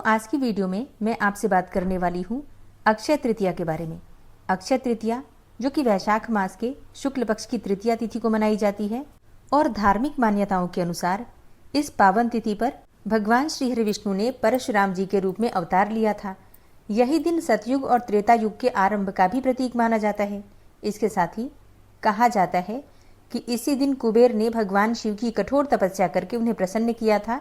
आज की वीडियो में मैं आपसे बात करने वाली हूँ अक्षय तृतीया के बारे में। अक्षय तृतीया जो कि वैशाख मास के शुक्ल पक्ष की तृतीया तिथि को मनाई जाती है और धार्मिक मान्यताओं के अनुसार इस पावन तिथि पर भगवान श्री हरि विष्णु ने परशुराम जी के रूप में अवतार लिया था। यही दिन सतयुग और त्रेता युग के आरंभ का भी प्रतीक माना जाता है। इसके साथ ही कहा जाता है कि इसी दिन कुबेर ने भगवान शिव की कठोर तपस्या करके उन्हें प्रसन्न किया था,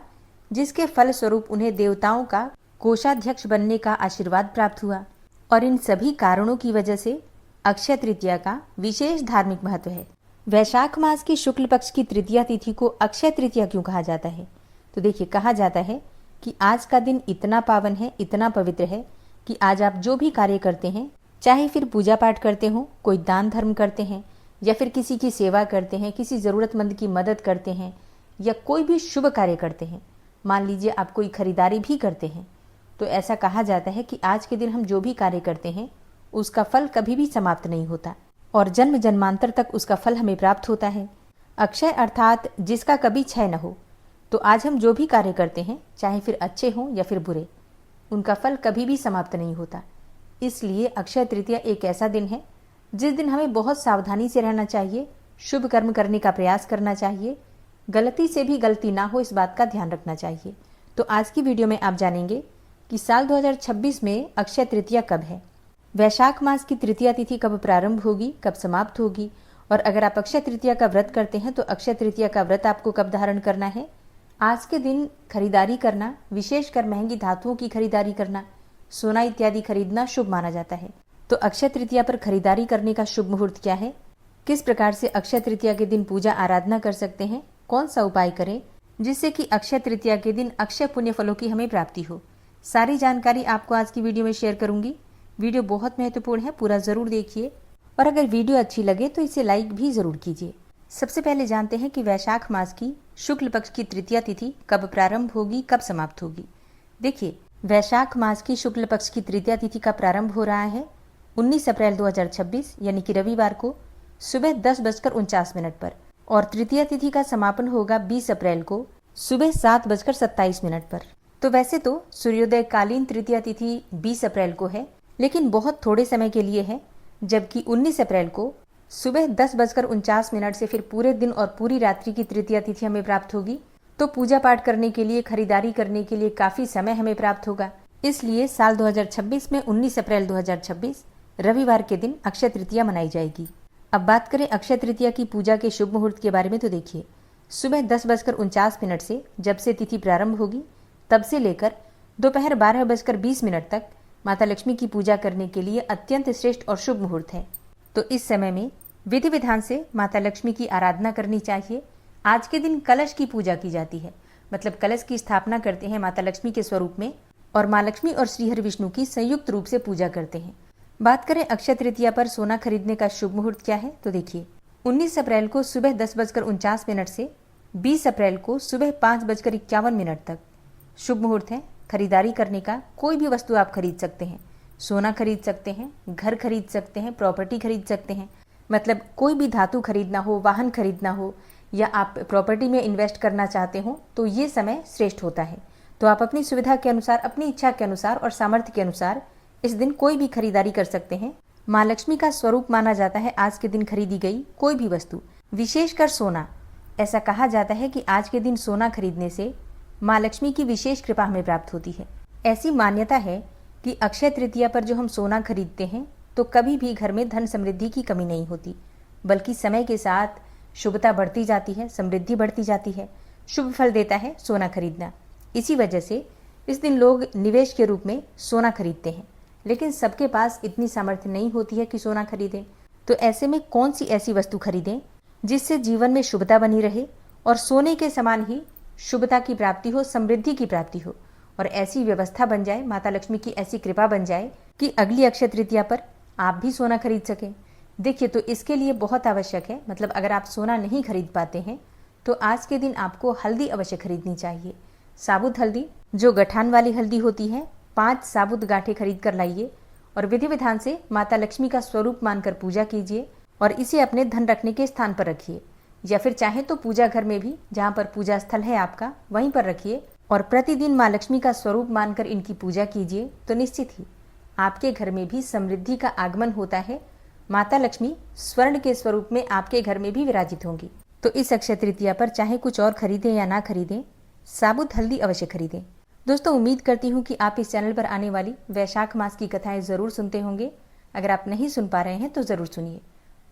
जिसके फल स्वरूप उन्हें देवताओं का कोषाध्यक्ष बनने का आशीर्वाद प्राप्त हुआ। और इन सभी कारणों की वजह से अक्षय तृतीया का विशेष धार्मिक महत्व है। वैशाख मास की शुक्ल पक्ष की तृतीया तिथि को अक्षय तृतीया क्यों कहा जाता है? तो देखिए, कहा जाता है कि आज का दिन इतना पावन है, इतना पवित्र है कि आज आप जो भी कार्य करते हैं, चाहे फिर पूजा पाठ करते हो, कोई दान धर्म करते हैं या फिर किसी की सेवा करते हैं, किसी ज़रूरतमंद की मदद करते हैं या कोई भी शुभ कार्य करते हैं, मान लीजिए आप कोई खरीदारी भी करते हैं, तो ऐसा कहा जाता है कि आज के दिन हम जो भी कार्य करते हैं उसका फल कभी भी समाप्त नहीं होता और जन्म जन्मांतर तक उसका फल हमें प्राप्त होता है। अक्षय अर्थात जिसका कभी क्षय न हो। तो आज हम जो भी कार्य करते हैं, चाहे फिर अच्छे हों या फिर बुरे, उनका फल कभी भी समाप्त नहीं होता। इसलिए अक्षय तृतीया एक ऐसा दिन है जिस दिन हमें बहुत सावधानी से रहना चाहिए, शुभ कर्म करने का प्रयास करना चाहिए, गलती से भी गलती ना हो इस बात का ध्यान रखना चाहिए। तो आज की वीडियो में आप जानेंगे कि साल 2026 में अक्षय तृतीया कब है, वैशाख मास की तृतीया तिथि कब प्रारंभ होगी, कब समाप्त होगी, और अगर आप अक्षय तृतीया का व्रत करते हैं तो अक्षय तृतीया का व्रत आपको कब धारण करना है। आज के दिन खरीदारी करना, विशेषकर महंगी धातुओं की खरीदारी करना, सोना इत्यादि खरीदना शुभ माना जाता है। तो अक्षय तृतीया पर खरीदारी करने का शुभ मुहूर्त क्या है, किस प्रकार से अक्षय तृतीया के दिन पूजा आराधना कर सकते हैं, कौन सा उपाय करें जिससे कि अक्षय तृतीया के दिन अक्षय पुण्य फलों की हमें प्राप्ति हो, सारी जानकारी आपको आज की वीडियो में शेयर करूंगी। वीडियो बहुत महत्वपूर्ण है, पूरा जरूर देखिए और अगर वीडियो अच्छी लगे तो इसे लाइक भी जरूर कीजिए। सबसे पहले जानते हैं कि वैशाख मास की शुक्ल पक्ष की तृतीया तिथि कब प्रारंभ होगी, कब समाप्त होगी। देखिए, वैशाख मास की शुक्ल पक्ष की तृतीया तिथि का प्रारंभ हो रहा है 19 अप्रैल 2026 यानी कि रविवार को सुबह 10:49 पर और तृतीया तिथि का समापन होगा 20 अप्रैल को सुबह 7:27 पर। तो वैसे तो सूर्योदय कालीन तृतीया तिथि 20 अप्रैल को है, लेकिन बहुत थोड़े समय के लिए है, जबकि 19 अप्रैल को सुबह 10:49 से फिर पूरे दिन और पूरी रात्रि की तृतीया तिथि हमें प्राप्त होगी। तो पूजा पाठ करने के लिए, खरीदारी करने के लिए काफी समय हमें प्राप्त होगा। इसलिए साल 2026 में 19 अप्रैल 2026 रविवार के दिन अक्षय तृतीया मनाई जाएगी। अब बात करें अक्षय तृतीया की पूजा के शुभ मुहूर्त के बारे में, तो देखिए, सुबह 10:49 से जब से तिथि प्रारंभ होगी तब से लेकर दोपहर 12:20 तक माता लक्ष्मी की पूजा करने के लिए अत्यंत श्रेष्ठ और शुभ मुहूर्त है। तो इस समय में विधि विधान से माता लक्ष्मी की आराधना करनी चाहिए। आज के दिन कलश की पूजा की जाती है, मतलब कलश की स्थापना करते हैं माता लक्ष्मी के स्वरूप में और माँ लक्ष्मी और श्री हरि विष्णु की संयुक्त रूप से पूजा करते हैं। बात करें अक्षय तृतीया पर सोना खरीदने का शुभ मुहूर्त क्या है, तो देखिए, 19 अप्रैल को सुबह 10:49 से 20 अप्रैल को सुबह 5:51 तक शुभ मुहूर्त है खरीदारी करने का। कोई भी वस्तु आप खरीद सकते हैं, सोना खरीद सकते हैं, घर खरीद सकते हैं, प्रॉपर्टी खरीद सकते हैं, मतलब कोई भी धातु खरीदना हो, वाहन खरीदना हो या आप प्रॉपर्टी में इन्वेस्ट करना चाहते हो तो ये समय श्रेष्ठ होता है। तो आप अपनी सुविधा के अनुसार, अपनी इच्छा के अनुसार और सामर्थ्य के अनुसार इस दिन कोई भी खरीदारी कर सकते हैं। माँ लक्ष्मी का स्वरूप माना जाता है आज के दिन खरीदी गई कोई भी वस्तु, विशेषकर सोना। ऐसा कहा जाता है कि आज के दिन सोना खरीदने से माँ लक्ष्मी की विशेष कृपा हमें प्राप्त होती है। ऐसी मान्यता है कि अक्षय तृतीया पर जो हम सोना खरीदते हैं तो कभी भी घर में धन समृद्धि की कमी नहीं होती, बल्कि समय के साथ शुभता बढ़ती जाती है, समृद्धि बढ़ती जाती है, शुभ फल देता है सोना खरीदना। इसी वजह से इस दिन लोग निवेश के रूप में सोना खरीदते हैं, लेकिन सबके पास इतनी सामर्थ्य नहीं होती है कि सोना खरीदें। तो ऐसे में कौन सी ऐसी वस्तु खरीदें जिससे जीवन में शुभता बनी रहे और सोने के समान ही शुभता की प्राप्ति हो, समृद्धि की प्राप्ति हो और ऐसी व्यवस्था बन जाए, माता लक्ष्मी की ऐसी कृपा बन जाए कि अगली अक्षय तृतीया पर आप भी सोना खरीद सकें। देखिए, तो इसके लिए बहुत आवश्यक है, मतलब अगर आप सोना नहीं खरीद पाते हैं तो आज के दिन आपको हल्दी अवश्य खरीदनी चाहिए। साबुत हल्दी, जो गठान वाली हल्दी होती है, 5 साबुत गांठें खरीद कर लाइए और विधि विधान से माता लक्ष्मी का स्वरूप मानकर पूजा कीजिए और इसे अपने धन रखने के स्थान पर रखिए, या फिर चाहे तो पूजा घर में भी, जहाँ पर पूजा स्थल है आपका, वहीं पर रखिए और प्रतिदिन माँ लक्ष्मी का स्वरूप मानकर इनकी पूजा कीजिए तो निश्चित ही आपके घर में भी समृद्धि का आगमन होता है। माता लक्ष्मी स्वर्ण के स्वरूप में आपके घर में भी विराजित होंगी। तो इस अक्षय तृतीया पर चाहे कुछ और खरीदें या ना खरीदें, साबुत हल्दी अवश्य खरीदें। दोस्तों, उम्मीद करती हूँ कि आप इस चैनल पर आने वाली वैशाख मास की कथाएं जरूर सुनते होंगे। अगर आप नहीं सुन पा रहे हैं तो जरूर सुनिए।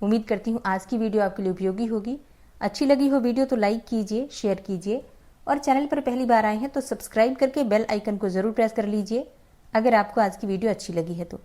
उम्मीद करती हूँ आज की वीडियो आपके लिए उपयोगी होगी। अच्छी लगी हो वीडियो तो लाइक कीजिए, शेयर कीजिए और चैनल पर पहली बार आए हैं तो सब्सक्राइब करके बेल आइकन को जरूर प्रेस कर लीजिए अगर आपको आज की वीडियो अच्छी लगी है तो।